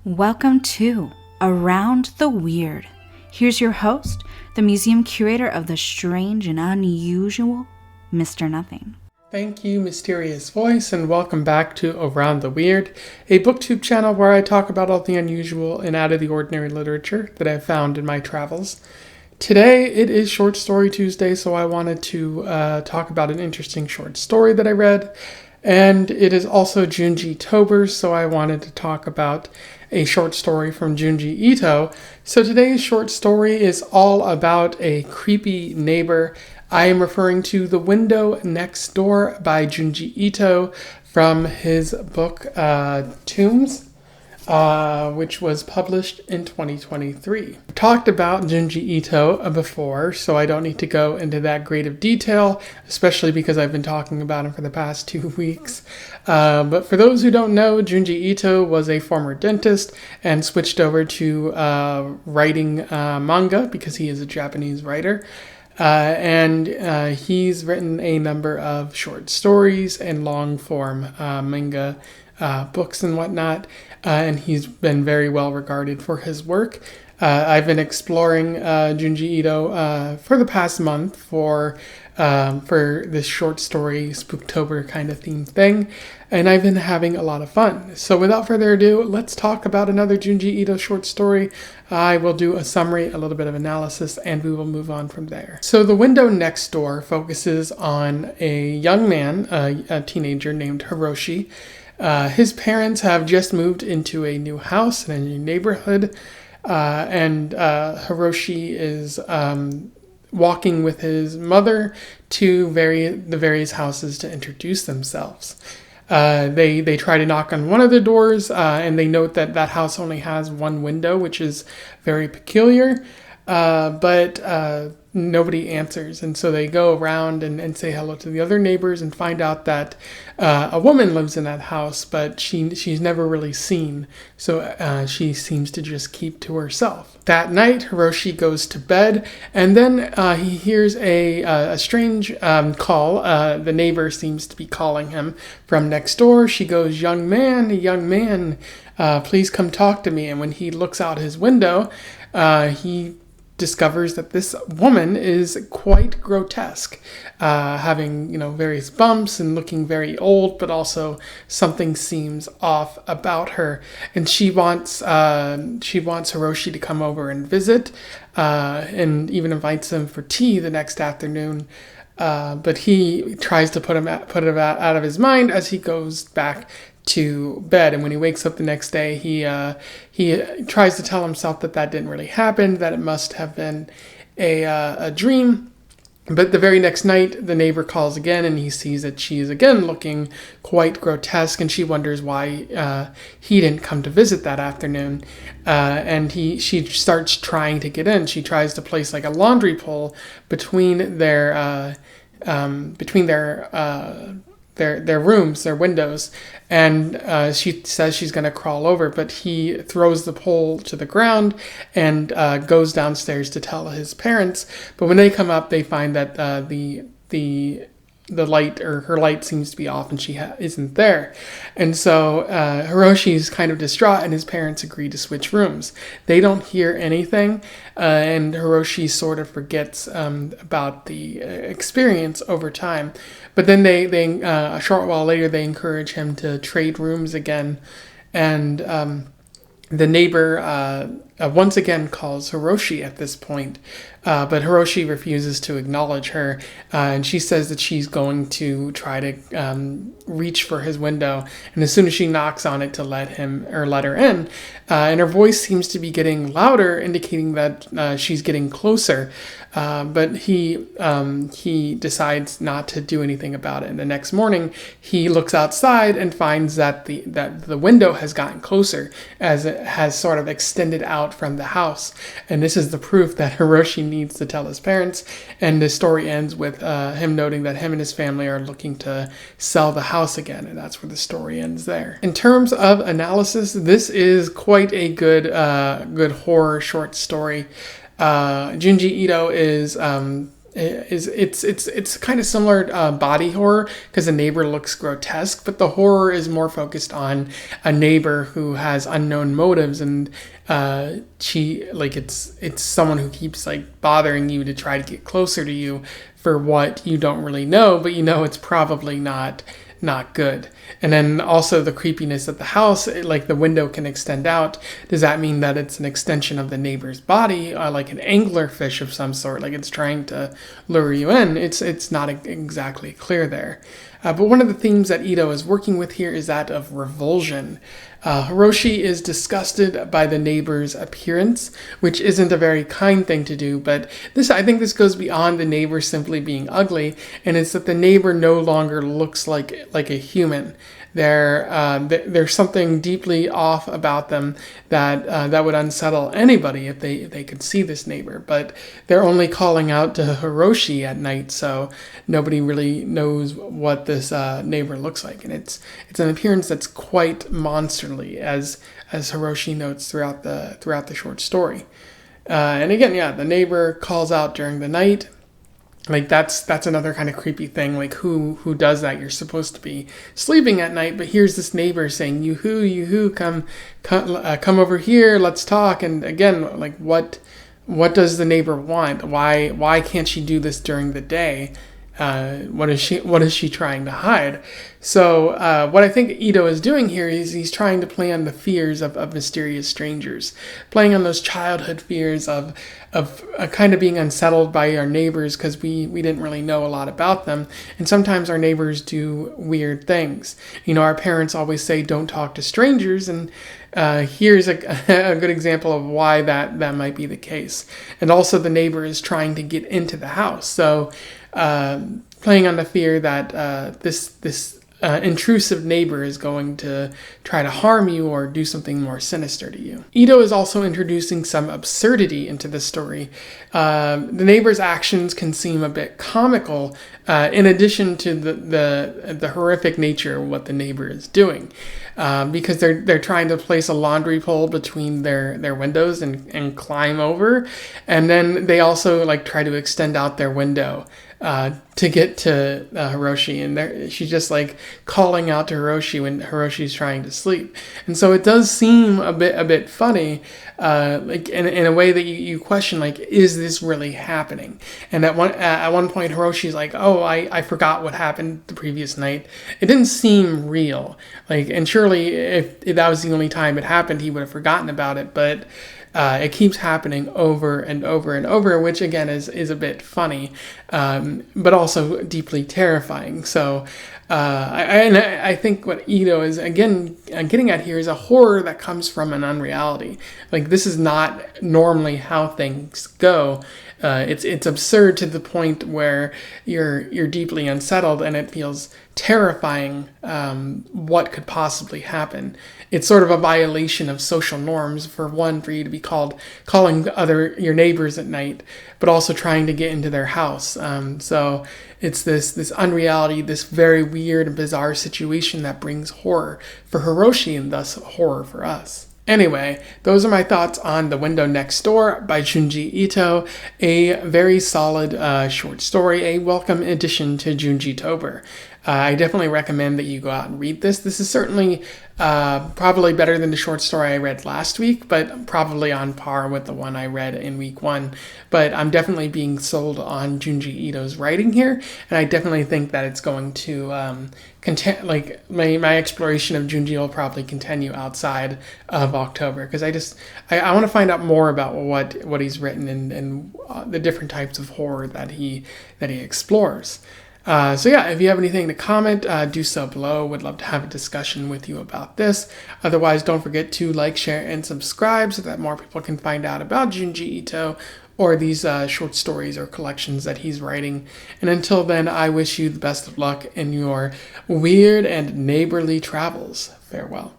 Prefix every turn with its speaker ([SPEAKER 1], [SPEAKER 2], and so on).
[SPEAKER 1] Welcome to Around the Weird. Here's your host, the museum curator of the strange and unusual, Mr. Nothing.
[SPEAKER 2] Thank you, Mysterious Voice, and welcome back to Around the Weird, a booktube channel where I talk about all the unusual and out of the ordinary literature that I've found in my travels. Today, it is Short Story Tuesday, so I wanted to talk about an interesting short story that I read. And it is also Junji-tober, so I wanted to talk about a short story from Junji Ito. So today's short story is all about a creepy neighbor. I am referring to The Window Next Door by Junji Ito from his book Tombs, which was published in 2023. I've talked about Junji Ito before, so I don't need to go into that great of detail, especially because I've been talking about him for the past 2 weeks. But for those who don't know, Junji Ito was a former dentist and switched over to writing manga because he is a Japanese writer. And he's written a number of short stories and long-form manga books and whatnot, and he's been very well regarded for his work. I've been exploring Junji Ito for the past month for this short story Spooktober kind of theme thing, and I've been having a lot of fun. So without further ado, let's talk about another Junji Ito short story. I will do a summary, a little bit of analysis, and we will move on from there. So The Window Next Door focuses on a young man, a teenager named Hiroshi. His parents have just moved into a new house in a new neighborhood, and Hiroshi is walking with his mother to the various houses to introduce themselves. They try to knock on one of the doors, and they note that house only has one window, which is very peculiar, but nobody answers. And so they go around and say hello to the other neighbors and find out that a woman lives in that house, but she's never really seen. So she seems to just keep to herself. That night, Hiroshi goes to bed, and then he hears a strange call. The neighbor seems to be calling him from next door. She goes, young man, please come talk to me." And when he looks out his window, he discovers that this woman is quite grotesque, having various bumps and looking very old, but also something seems off about her, and she wants Hiroshi to come over and visit, and even invites him for tea the next afternoon. But he tries to put it out of his mind as he goes back to bed. And when he wakes up the next day, he tries to tell himself that didn't really happen, that it must have been a dream. But the very next night, the neighbor calls again, and he sees that she is again looking quite grotesque, and she wonders why he didn't come to visit that afternoon. And she starts trying to get in. She tries to place like a laundry pole between their rooms, their windows, and she says she's going to crawl over, but he throws the pole to the ground and goes downstairs to tell his parents. But when they come up, they find that the light, or her light, seems to be off, and she isn't there. And so Hiroshi's kind of distraught, and his parents agree to switch rooms. They don't hear anything, and Hiroshi sort of forgets about the experience over time. But then they a short while later, they encourage him to trade rooms again, and the neighbor once again calls Hiroshi at this point, but Hiroshi refuses to acknowledge her, and she says that she's going to try to reach for his window, and as soon as she knocks on it to let her in, and her voice seems to be getting louder, indicating that she's getting closer, but he decides not to do anything about it. And the next morning, he looks outside and finds that the window has gotten closer, as it has sort of extended out from the house. And this is the proof that Hiroshi needs to tell his parents. And the story ends with him noting that him and his family are looking to sell the house again, and that's where the story ends there. In terms of analysis, this is quite a good horror short story. Junji Ito is it's kind of similar body horror because the neighbor looks grotesque, but the horror is more focused on a neighbor who has unknown motives, and it's someone who keeps like bothering you to try to get closer to you for what you don't really know, but you know it's probably not good. And then also the creepiness of the house, like the window can extend out. Does that mean that it's an extension of the neighbor's body, like an anglerfish of some sort, like it's trying to lure you in? It's not exactly clear there. But one of the themes that Ito is working with here is that of revulsion. Hiroshi is disgusted by the neighbor's appearance, which isn't a very kind thing to do, but I think this goes beyond the neighbor simply being ugly, and it's that the neighbor no longer looks like a human. There's something deeply off about them that would unsettle anybody if they could see this neighbor. But they're only calling out to Hiroshi at night, so nobody really knows what this neighbor looks like, and it's an appearance that's quite monsterly, as Hiroshi notes throughout the short story. And again, the neighbor calls out during the night. Like that's another kind of creepy thing. Like who does that? You're supposed to be sleeping at night, but here's this neighbor saying, "You come over here, let's talk." And again, like what does the neighbor want? Why can't she do this during the day? What is she trying to hide? So what I think Ito is doing here is he's trying to play on the fears of mysterious strangers, playing on those childhood fears of kind of being unsettled by our neighbors because we didn't really know a lot about them. And sometimes our neighbors do weird things. Our parents always say don't talk to strangers, and here's a good example of why that might be the case. And also the neighbor is trying to get into the house, so playing on the fear that this intrusive neighbor is going to try to harm you or do something more sinister to you. Ito is also introducing some absurdity into the story. The neighbor's actions can seem a bit comical, in addition to the horrific nature of what the neighbor is doing, because they're trying to place a laundry pole between their windows and climb over, and then they also like try to extend out their window to get to Hiroshi, and she's just like calling out to Hiroshi when Hiroshi's trying to sleep. And so it does seem a bit funny, like in a way that you question, like, is this really happening? And at one point Hiroshi's like, oh, I forgot what happened the previous night. It didn't seem real, like, and surely if that was the only time it happened, he would have forgotten about it, but it keeps happening over and over and over, which again is a bit funny, but also deeply terrifying. So I think what Ito is again getting at here is a horror that comes from an unreality. Like, this is not normally how things go. It's absurd to the point where you're deeply unsettled and it feels terrifying. What could possibly happen? It's sort of a violation of social norms, for you to be calling your neighbors at night, but also trying to get into their house. So it's this unreality, this very weird and bizarre situation that brings horror for Hiroshi and thus horror for us. Anyway, those are my thoughts on The Window Next Door by Junji Ito, a very solid short story, a welcome addition to Junji-tober. I definitely recommend that you go out and read this. This is certainly probably better than the short story I read last week, but probably on par with the one I read in week 1. But I'm definitely being sold on Junji Ito's writing here, and I definitely think that it's going to my exploration of Junji will probably continue outside of October, because I want to find out more about what he's written and the different types of horror that he explores. So yeah, if you have anything to comment, do so below. Would love to have a discussion with you about this. Otherwise, don't forget to like, share, and subscribe so that more people can find out about Junji Ito or these short stories or collections that he's writing. And until then, I wish you the best of luck in your weird and neighborly travels. Farewell.